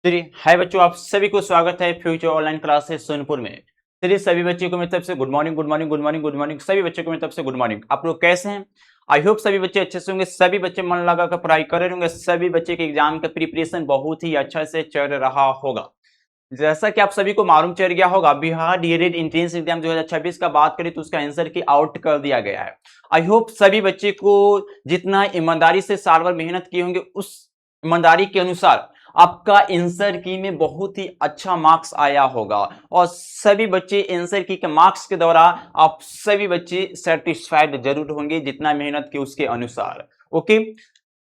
चलिए हाय बच्चों, आप सभी को स्वागत है फ्यूचर ऑनलाइन क्लासेस सोनपुर में। चलिए सभी बच्चों को मेरी तरफ से good morning good morning good morning good morning. सभी बच्चों को मेरी तरफ से गुड मॉर्निंग। आप लोग कैसे हैं? आई होप सभी बच्चे अच्छे से होंगे, सभी बच्चे मन लगा कर पढ़ाई कर रहे होंगे, सभी बच्चे के एग्जाम का प्रिपरेशन बहुत ही अच्छा से चल रहा होगा। जैसा कि आप सभी को मालूम चल गया होगा, बिहार डीएलएड एंट्रेंस एग्जाम 2026 का बात करें तो उसका आंसर की आउट कर दिया गया है। आई होप सभी बच्चे को जितना ईमानदारी से साल भर मेहनत किए होंगे उस ईमानदारी के अनुसार आपका आंसर की में बहुत ही अच्छा मार्क्स आया होगा और सभी बच्चे आंसर की के मार्क्स के द्वारा आप सभी बच्चे सेटिस्फाइड जरूर होंगे जितना मेहनत किए उसके अनुसार। ओके,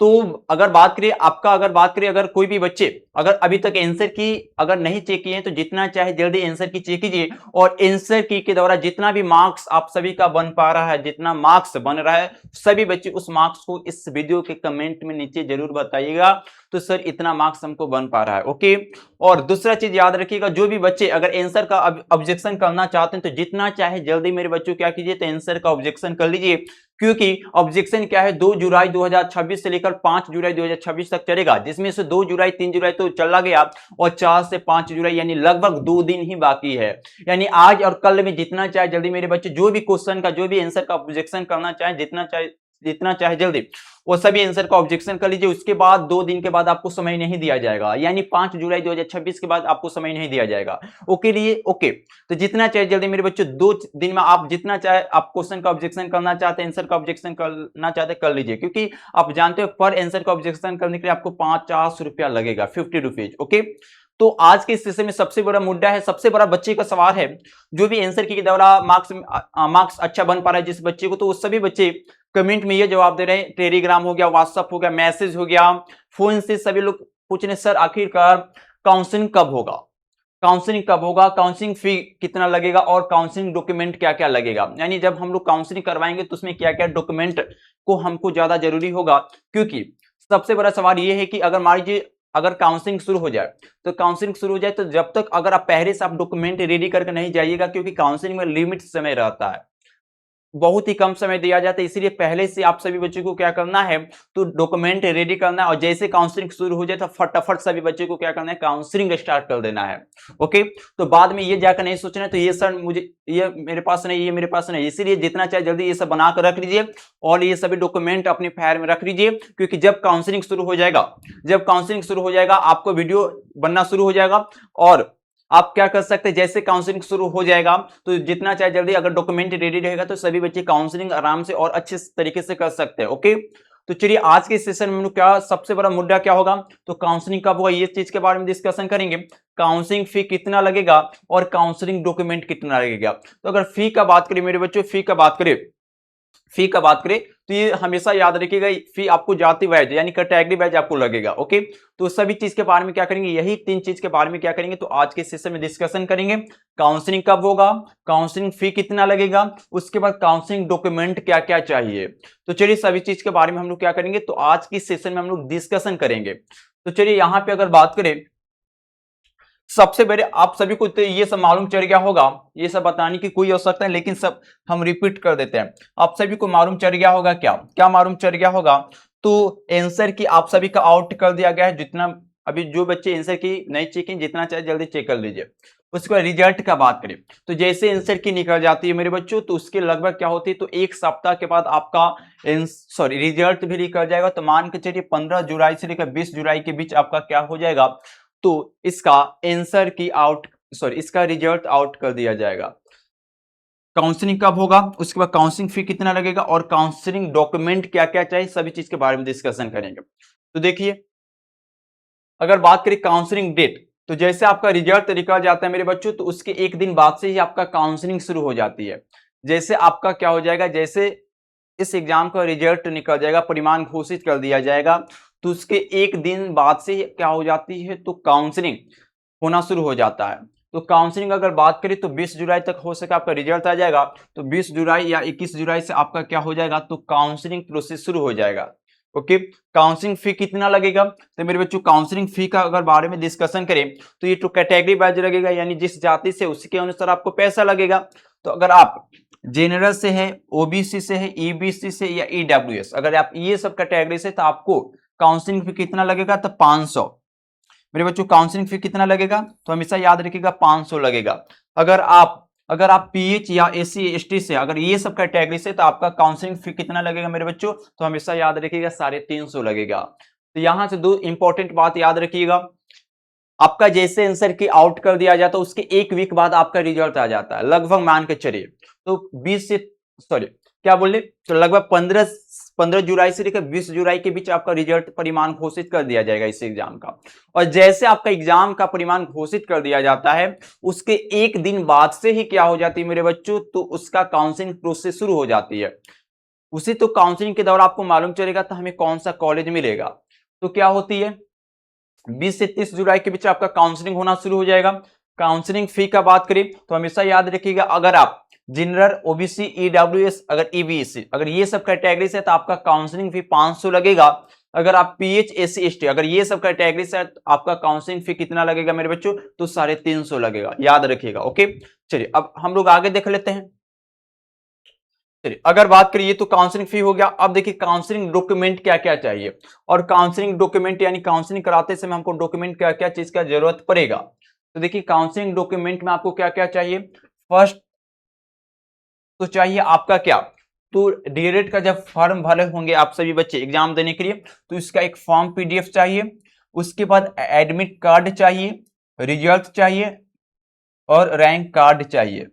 तो अगर बात करें अगर कोई भी बच्चे अगर अभी तक आंसर की अगर नहीं चेक किए हैं तो जितना चाहे जल्दी आंसर की चेक कीजिए और आंसर की के द्वारा जितना भी मार्क्स आप सभी का बन पा रहा है, जितना मार्क्स बन रहा है, सभी बच्चे उस मार्क्स को इस वीडियो के कमेंट में नीचे जरूर बताइएगा तो सर इतना मार्क्स हमको बन पा रहा है। ओके, और दूसरा चीज याद रखिएगा, जो भी बच्चे अगर आंसर का ऑब्जेक्शन करना चाहते हैं तो जितना चाहे जल्दी मेरे बच्चों क्या कीजिए तो आंसर का ऑब्जेक्शन कर लीजिए, क्योंकि ऑब्जेक्शन क्या है 2 जुलाई 2026 से लेकर 5 जुलाई 2026 तक चलेगा, जिसमें से 2 जुलाई 3 जुलाई तो चला गया और 4 से 5 जुलाई यानी लगभग 2 दिन ही बाकी है। यानी आज और कल में जितना चाहे जल्दी मेरे बच्चे जो भी क्वेश्चन का जो भी आंसर का ऑब्जेक्शन करना चाहे जितना चाहे जल्दी वो सभी आंसर का ऑब्जेक्शन कर लीजिए। उसके बाद 2 दिन के बाद आपको समय नहीं दिया जाएगा, यानी 5 जुलाई 2026 के बाद आपको समय नहीं दिया जाएगा। ओके, तो जितना चाहे जल्दी मेरे बच्चों 2 दिन में आप जितना चाहे आप क्वेश्चन का ऑब्जेक्शन करना चाहते हैं, आंसर का ऑब्जेक्शन करना चाहते कर लीजिए, क्योंकि आप जानते हो पर आंसर का ऑब्जेक्शन करने के लिए आपको 50 रुपया लगेगा, 50 रुपीज। ओके, तो आज के इस सेशन में सबसे बड़ा मुद्दा है, सबसे बड़ा बच्चे का सवाल है, जो भी आंसर के द्वारा मार्क्स अच्छा बन पा रहा है जिस बच्चे को, तो वो सभी बच्चे कमेंट में ये जवाब दे रहे हैं। टेलीग्राम हो गया, व्हाट्सएप हो गया, मैसेज हो गया, फोन से सभी लोग पूछ रहे सर आखिरकार काउंसलिंग कब होगा, काउंसलिंग कब होगा, काउंसलिंग फी कितना लगेगा और काउंसलिंग डॉक्यूमेंट क्या क्या लगेगा। यानी जब हम लोग काउंसलिंग करवाएंगे तो उसमें क्या क्या डॉक्यूमेंट को हमको ज्यादा जरूरी होगा, क्योंकि सबसे बड़ा सवाल ये है कि अगर मान लीजिए अगर काउंसलिंग शुरू हो जाए तो जब तक अगर आप पहले से आप डॉक्यूमेंट रेडी करके नहीं जाइएगा, क्योंकि काउंसलिंग में लिमिट समय रहता है, बहुत ही कम समय दिया जाता है, इसीलिए पहले से आप सभी बच्चों को क्या करना है तो डॉक्यूमेंट रेडी करना है और जैसे काउंसलिंग शुरू हो जाए तो फटाफट सभी बच्चों को क्या करना है काउंसलिंग स्टार्ट कर देना है। ओके, तो बाद में ये जाकर नहीं सोचना तो ये सर मुझे ये मेरे पास नहीं, ये मेरे पास नहीं, इसीलिए जितना चाहे जल्दी ये सब बनाकर रख लीजिए और ये सभी डॉक्यूमेंट अपने फाइल में रख लीजिए, क्योंकि जब काउंसलिंग शुरू हो जाएगा आपको वीडियो बनना शुरू हो जाएगा और आप क्या कर सकते हैं, जैसे काउंसलिंग शुरू हो जाएगा तो जितना चाहे जल्दी अगर डॉक्यूमेंट रेडी रहेगा तो सभी बच्चे काउंसलिंग आराम से और अच्छे तरीके से कर सकते हैं। ओके, तो चलिए आज के सेशन में क्या सबसे बड़ा मुद्दा क्या होगा, तो काउंसलिंग कब होगा ये चीज के बारे में डिस्कशन करेंगे। काउंसलिंग फी कितना लगेगा और काउंसलिंग डॉक्यूमेंट कितना लगेगा। तो अगर फी का बात करें मेरे बच्चों, फी का बात करें तो ये हमेशा याद रखिएगा, फी आपको जाति वाइज यानी कैटेगरी वाइज आपको लगेगा। ओके, तो सभी चीज के बारे में क्या करेंगे, यही 3 चीज के बारे में क्या करेंगे तो आज के सेशन में डिस्कशन करेंगे। काउंसलिंग कब होगा, काउंसलिंग फी कितना लगेगा, उसके बाद काउंसलिंग डॉक्यूमेंट क्या क्या चाहिए। तो चलिए सभी चीज के बारे में हम लोग क्या करेंगे तो आज की सेशन में हम लोग डिस्कशन करेंगे। तो चलिए यहाँ पे अगर बात करें सबसे पहले आप सभी को तो ये सब मालूम चल गया होगा, ये सब बताने की कोई आवश्यकता है, लेकिन सब हम रिपीट कर देते हैं। आप सभी को मालूम चल गया होगा, क्या क्या मालूम चल गया होगा, तो आंसर की आप सभी का आउट कर दिया गया है। जितना अभी जो बच्चे आंसर की नहीं चेकिंग जितना चाहे जल्दी चेक कर लीजिए। उसके बाद रिजल्ट का बात करें तो जैसे आंसर की निकल जाती है मेरे बच्चों तो उसके लगभग क्या होती है तो एक सप्ताह के बाद आपका रिजल्ट भी निकल जाएगा। तो मान के चलिए 15 जुलाई से लेकर 20 जुलाई के बीच आपका क्या हो जाएगा तो इसका आंसर की इसका रिजल्ट आउट कर दिया जाएगा। काउंसलिंग कब होगा, उसके बाद काउंसलिंग फी कितना लगेगा और काउंसलिंग डॉक्यूमेंट क्या क्या चाहिए, सभी चीज के बारे में डिस्कशन करेंगे। तो देखिए अगर बात करें काउंसलिंग डेट, तो जैसे आपका रिजल्ट निकल जाता है मेरे बच्चों तो उसके एक दिन बाद से ही आपका काउंसलिंग शुरू हो जाती है। जैसे आपका क्या हो जाएगा, जैसे इस एग्जाम का रिजल्ट निकल जाएगा, परिणाम घोषित कर दिया जाएगा, तो उसके एक दिन बाद से क्या हो जाती है तो काउंसलिंग होना शुरू हो जाता है। तो काउंसलिंग अगर बात करें तो 20 जुलाई तक हो सके आपका रिजल्ट आ जाएगा, तो 20 जुलाई या 21 जुलाई से आपका क्या हो जाएगा तो काउंसलिंग प्रोसेस शुरू हो जाएगा। ओके, काउंसलिंग फी कितना लगेगा, तो मेरे बच्चों काउंसलिंग फी का अगर बारे में डिस्कशन करें तो ये तो कैटेगरी वाइज लगेगा, यानी जिस जाति से उसके अनुसार आपको पैसा लगेगा। तो अगर आप जनरल से है, ओबीसी से है, ईबीसी से या ईडब्ल्यूएस, अगर आप ये सब कैटेगरी से तो आपको काउंसलिंग फी कितना लगेगा तो 500। मेरे बच्चों काउंसलिंग फी कितना लगेगा, तो हमेशा याद रखिएगा 500 लगेगा। अगर आप पीएच या एससी एसटी से अगर ये सब कैटेगरी से, तो आपका काउंसलिंग फी कितना लगेगा मेरे बच्चों, तो हमेशा याद रखिएगा 350 लगेगा। तो यहां से 2 इंपॉर्टेंट बात याद रखिएगा, आपका जैसे आंसर की आउट कर दिया जाता है उसके 1 वीक बाद आपका रिजल्ट आ जाता है, लगभग मान के चलिए तो 20 से सॉरी क्या बोले, तो लगभग 15 जुलाई से लेकर 20 जुलाई के बीच आपका रिजल्ट परिणाम घोषित कर दिया जाएगा इस एग्जाम का। और जैसे आपका एग्जाम का परिणाम घोषित कर दिया जाता है उसके 1 दिन बाद से ही क्या हो जाती है मेरे बच्चों, तो उसका काउंसलिंग प्रोसेस शुरू हो जाती है। उसी तो काउंसलिंग के दौरान आपको मालूम चलेगा तो हमें कौन सा कॉलेज मिलेगा। तो क्या होती है 20 से 30 जुलाई के बीच आपका काउंसलिंग होना शुरू हो जाएगा। काउंसलिंग फी का बात करें तो हमेशा याद रखिएगा, अगर आप जनरल, ओबीसी, ईडब्ल्यूएस, अगर ईबीसी, अगर ये सब कैटेगरी से तो आपका काउंसलिंग फी 500 लगेगा। अगर आप पीएच, एससी, एसटी, अगर ये सब कैटेगरी से तो आपका काउंसलिंग फी कितना लगेगा मेरे बच्चों, तो 350 लगेगा, याद रखिएगा। ओके, चलिए अब हम लोग आगे देख लेते हैं। चलिए अगर बात करिए तो काउंसलिंग फी हो गया। अब देखिए काउंसलिंग डॉक्यूमेंट क्या क्या चाहिए, और काउंसलिंग डॉक्यूमेंट यानी काउंसलिंग कराते समय हमको डॉक्यूमेंट क्या क्या चीज का जरूरत पड़ेगा। तो देखिए काउंसलिंग डॉक्यूमेंट में आपको क्या क्या चाहिए। फर्स्ट तो चाहिए आपका क्या, तो डीएलएड का जब फॉर्म भरे होंगे आप सभी बच्चे एग्जाम देने के लिए, तो इसका एक फॉर्म पीडीएफ चाहिए। उसके बाद एडमिट कार्ड चाहिए, रिजल्ट चाहिए और रैंक कार्ड चाहिए।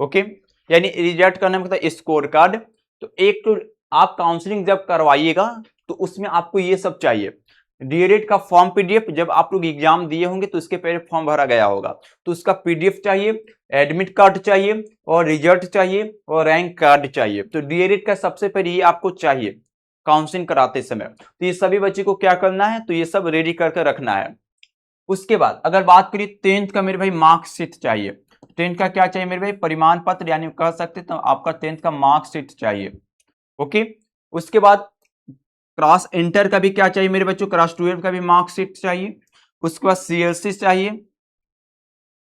ओके, यानी रिजल्ट का नाम मतलब स्कोर कार्ड। तो एक तो आप काउंसलिंग जब करवाइएगा तो उसमें आपको ये सब चाहिए। डीएलएड का फॉर्म पीडीएफ, जब आप लोग एग्जाम दिए होंगे तो उसके पहले फॉर्म भरा गया होगा, तो उसका पीडीएफ चाहिए, एडमिट कार्ड चाहिए और रिजल्ट चाहिए और रैंक कार्ड चाहिए। तो डीएलएड का सबसे पहले ये आपको चाहिए काउंसलिंग कराते समय। तो ये सभी बच्चे को क्या करना है, तो ये सब रेडी करके रखना है। उसके बाद अगर बात करिए 10th का मेरे भाई मार्कशीट चाहिए। 10th का क्या चाहिए मेरे भाई, परिमाण पत्र, यानी कह सकते तो आपका 10th का मार्कशीट चाहिए। ओके, उसके बाद क्लास इंटर का भी क्या चाहिए मेरे बच्चों, क्लास 12 का भी मार्कशीट चाहिए। उसके बाद सीएलसी चाहिए,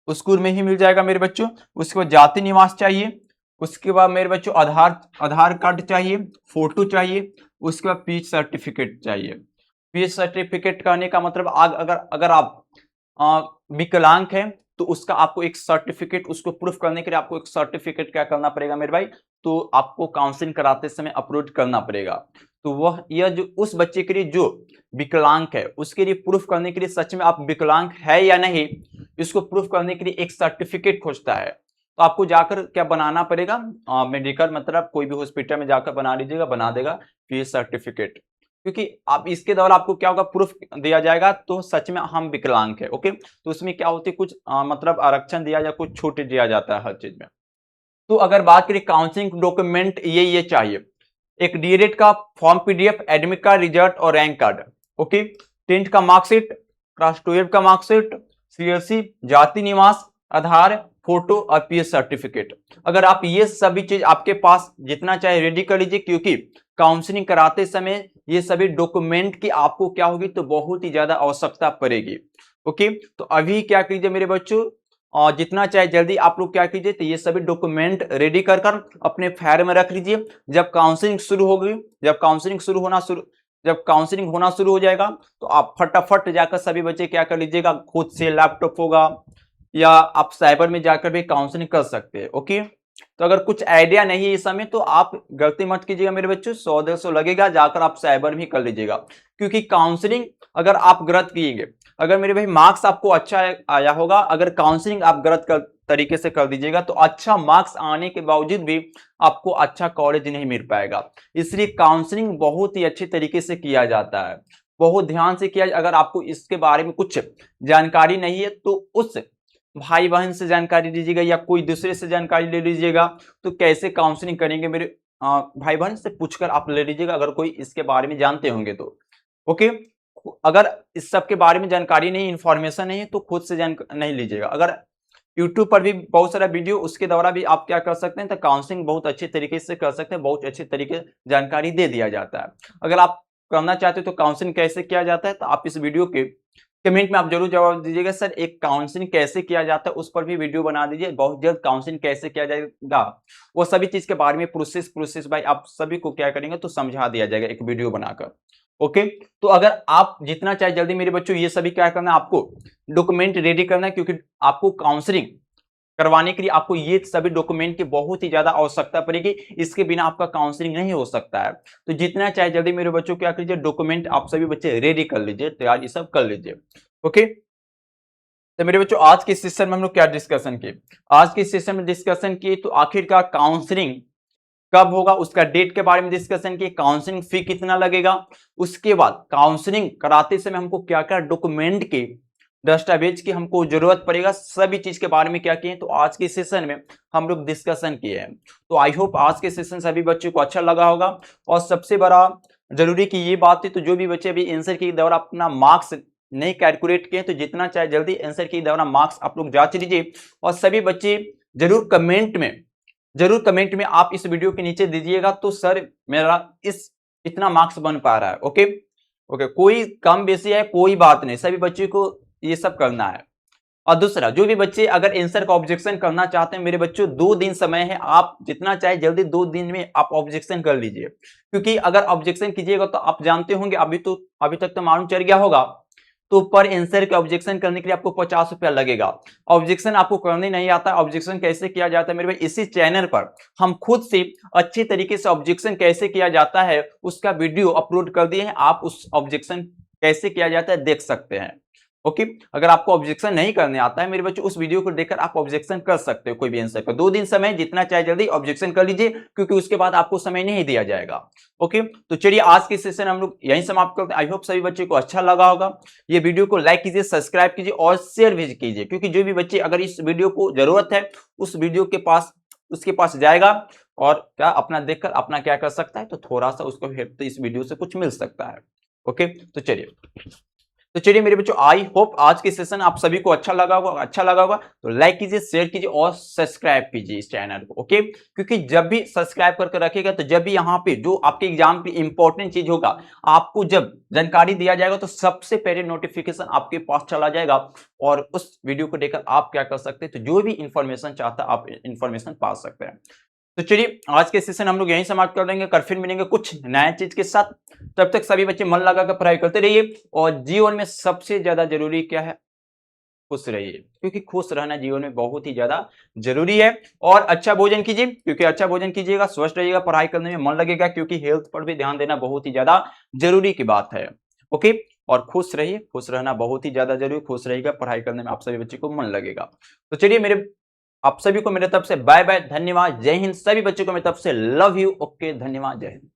स्कूल में ही मिल जाएगा मेरे बच्चों। उसके बाद जाति निवास चाहिए। उसके बाद मेरे बच्चों आधार कार्ड चाहिए, फोटो चाहिए। उसके बाद पीच सर्टिफिकेट चाहिए। पीच सर्टिफिकेट कहने का मतलब अगर अगर आप विकलांग हैं तो उसका आपको एक सर्टिफिकेट, उसको प्रूफ करने के लिए आपको एक सर्टिफिकेट क्या करना पड़ेगा मेरे भाई, तो आपको काउंसलिंग कराते समय अपलोड करना पड़ेगा। तो वह यह जो उस बच्चे के लिए जो विकलांग है उसके लिए प्रूफ करने के लिए, सच में आप विकलांग है या नहीं इसको प्रूफ करने के लिए एक सर्टिफिकेट खोजता है। तो आपको जाकर क्या बनाना पड़ेगा, मेडिकल मतलब कोई भी हॉस्पिटल में जाकर बना लीजिएगा, बना देगा पीएच सर्टिफिकेट। क्योंकि आप इसके दौरान आपको क्या होगा, प्रूफ दिया जाएगा तो सच में हम विकलांग है। ओके, तो उसमें क्या होती है कुछ मतलब आरक्षण दिया या कुछ छूट दिया जाता है हर चीज में। तो अगर बात करें काउंसलिंग डॉक्यूमेंट ये चाहिए, एक डीएलएड का form PDF, admit card, result और रैंक कार्ड। ओके, 10th का मार्कशीट, क्लास 12 का मार्कशीट, सीएलसी, जाति निवास, आधार, फोटो और पीएच सर्टिफिकेट। अगर आप ये सभी चीज आपके पास जितना चाहे रेडी कर लीजिए, क्योंकि काउंसलिंग कराते समय ये सभी डॉक्यूमेंट की आपको क्या होगी, तो बहुत ही ज्यादा आवश्यकता पड़ेगी। ओके, तो अभी क्या कीजिए मेरे बच्चों, और जितना चाहे जल्दी आप लोग क्या कीजिए, तो ये सभी डॉक्यूमेंट रेडी कर अपने फाइल में रख लीजिए। जब काउंसलिंग शुरू होगी, जब काउंसलिंग होना शुरू हो जाएगा तो आप फटाफट जाकर सभी बच्चे क्या कर लीजिएगा, खुद से लैपटॉप होगा या आप साइबर में जाकर भी काउंसलिंग कर सकते हैं। ओके, तो अगर कुछ आइडिया नहीं है इस समय तो आप गलती मत कीजिएगा मेरे बच्चों, 100-150 लगेगा, जाकर आप साइबर भी कर लीजिएगा। क्योंकि काउंसलिंग अगर आप गलत किएंगे, अगर मेरे भाई मार्क्स आपको अच्छा आया होगा, अगर काउंसलिंग आप गलत तरीके से कर दीजिएगा तो अच्छा मार्क्स आने के बावजूद भी आपको अच्छा कॉलेज नहीं मिल पाएगा। इसलिए काउंसलिंग बहुत ही अच्छे तरीके से किया जाता है, बहुत ध्यान से किया। अगर आपको इसके बारे में कुछ जानकारी नहीं है तो उस भाई बहन से जानकारी लीजिएगा या कोई दूसरे से जानकारी ले लीजिएगा। तो कैसे काउंसलिंग करेंगे मेरे भाई बहन से पूछकर आप ले लीजिएगा, अगर कोई इसके बारे में जानते होंगे तो। ओके, अगर इस सब के बारे में जानकारी नहीं, इंफॉर्मेशन नहीं है तो खुद से नहीं लीजिएगा। अगर यूट्यूब पर भी बहुत सारा वीडियो, उसके द्वारा भी आप क्या कर सकते हैं, तो काउंसलिंग बहुत अच्छे तरीके से कर सकते हैं, बहुत अच्छे तरीके से जानकारी दे दिया जाता है। अगर आप करना चाहते हो तो काउंसलिंग कैसे किया जाता है, तो आप इस वीडियो के कमेंट में आप जरूर जवाब दीजिएगा, सर एक काउंसलिंग कैसे किया जाता है, उस पर भी वीडियो बना दीजिए। बहुत जल्द काउंसलिंग कैसे किया जाएगा वो सभी चीज के बारे में प्रोसेस भाई आप सभी को क्या करेंगे तो समझा दिया जाएगा एक वीडियो बनाकर। ओके, तो अगर आप जितना चाहे जल्दी मेरे बच्चों ये सभी क्या करना है, आपको डॉक्यूमेंट रेडी करना है, क्योंकि आपको काउंसलिंग करवाने के लिए आपको ये सभी डॉक्यूमेंट की बहुत ही ज्यादा आवश्यकता पड़ेगी। इसके बिना आपका काउंसलिंग नहीं हो सकता है। तो जितना चाहे जल्दी मेरे बच्चों क्या कीजिए, डॉक्यूमेंट आप सभी बच्चे रेडी कर लीजिए, तैयार ये सब कर लीजिए। ओके, तो मेरे बच्चों आज के सेशन में हम लोग क्या डिस्कशन किए, आज के सेशन में डिस्कशन किए तो आखिरकार काउंसलिंग कब होगा उसका डेट के बारे में डिस्कशन किए, काउंसलिंग फी कितना लगेगा, उसके बाद काउंसलिंग कराते समय हमको क्या क्या डॉक्यूमेंट के दस्तावेज की हमको जरूरत पड़ेगा, सभी चीज के बारे में क्या किए तो आज के सेशन में हम लोग डिस्कशन किए हैं। तो आई होप आज के सेशन सभी बच्चों को अच्छा लगा होगा। और सबसे बड़ा जरूरी की ये बात है, तो जो भी बच्चे अभी आंसर के दौरान अपना मार्क्स नहीं कैलकुलेट किए तो जितना चाहे जल्दी आंसर के दौरान मार्क्स आप लोग जांच लीजिए। और सभी बच्चे जरूर कमेंट में आप इस वीडियो के नीचे दीजिएगा तो सर मेरा इस इतना मार्क्स बन पा रहा है। ओके ओके, कोई कम बेसी है कोई बात नहीं, सभी बच्चे को ये सब करना है। और दूसरा, जो भी बच्चे अगर आंसर का ऑब्जेक्शन करना चाहते हैं मेरे बच्चों 2 दिन समय है, आप जितना चाहे जल्दी 2 दिन में आप ऑब्जेक्शन कर लीजिए। क्योंकि अगर ऑब्जेक्शन कीजिएगा तो आप जानते होंगे अभी तक तो मालूम चल गया होगा, तो पर आंसर के ऑब्जेक्शन करने के लिए आपको 50 रुपया लगेगा। ऑब्जेक्शन आपको करने नहीं आता, ऑब्जेक्शन कैसे किया जाता है मेरे भाई, इसी चैनल पर हम खुद से अच्छे तरीके से ऑब्जेक्शन कैसे किया जाता है उसका वीडियो अपलोड कर दिए हैं, आप उस ऑब्जेक्शन कैसे किया जाता है देख सकते हैं। ओके, अगर आपको ऑब्जेक्शन नहीं करने आता है मेरे बच्चों उस वीडियो को देखकर आप ऑब्जेक्शन कर सकते हो कोई भी आंसर का। 2 दिन समय, जितना चाहे जल्दी ऑब्जेक्शन कर लीजिए, क्योंकि उसके बाद आपको समय नहीं दिया जाएगा। ओके, तो चलिए आज के सेशन हम लोग यहीं समाप्त करते हैं। आई होप सभी बच्चे को अच्छा लगा होगा। ये वीडियो को लाइक कीजिए, सब्सक्राइब कीजिए और शेयर भी कीजिए, क्योंकि जो भी बच्चे अगर इस वीडियो को जरूरत है उस वीडियो के पास उसके पास जाएगा और क्या अपना देखकर अपना क्या कर सकता है, तो थोड़ा सा उसको हेल्प तो इस वीडियो से कुछ मिल सकता है। ओके, तो चलिए मेरे बच्चों आई होप आज के सेशन आप सभी को अच्छा लगा होगा तो लाइक कीजिए, शेयर कीजिए और सब्सक्राइब कीजिए इस चैनल को। ओके, क्योंकि जब भी सब्सक्राइब करके रखिएगा तो जब भी यहाँ पे जो आपके एग्जाम की इंपॉर्टेंट चीज होगा आपको जब जानकारी दिया जाएगा तो सबसे पहले नोटिफिकेशन आपके पास चला जाएगा और उस वीडियो को देखकर आप क्या कर सकते हैं, तो जो भी इंफॉर्मेशन चाहता है आप इंफॉर्मेशन पा सकते हैं। तो चलिए आज के सेशन हम लोग यहीं समाप्त कर देंगे, कल फिर मिलेंगे कुछ नया चीज के साथ। तब तक सभी बच्चे मन लगा कर पढ़ाई करते रहिए और जीवन में सबसे ज्यादा जरूरी क्या है, खुश रहिए, क्योंकि खुश रहना जीवन में बहुत ही ज्यादा जरूरी है। और अच्छा भोजन कीजिए, क्योंकि अच्छा भोजन कीजिएगा स्वस्थ रहिएगा, पढ़ाई करने में मन लगेगा, क्योंकि हेल्थ पर भी ध्यान देना बहुत ही ज्यादा जरूरी की बात है। ओके, और खुश रहिए, खुश रहना बहुत ही ज्यादा जरूरी, खुश रहिएगा, पढ़ाई करने में आप सभी बच्चे को मन लगेगा। तो चलिए मेरे आप सभी को मेरे तरफ से बाय बाय, धन्यवाद, जय हिंद। सभी बच्चों को मेरी तरफ से लव यू। ओके, धन्यवाद, जय हिंद।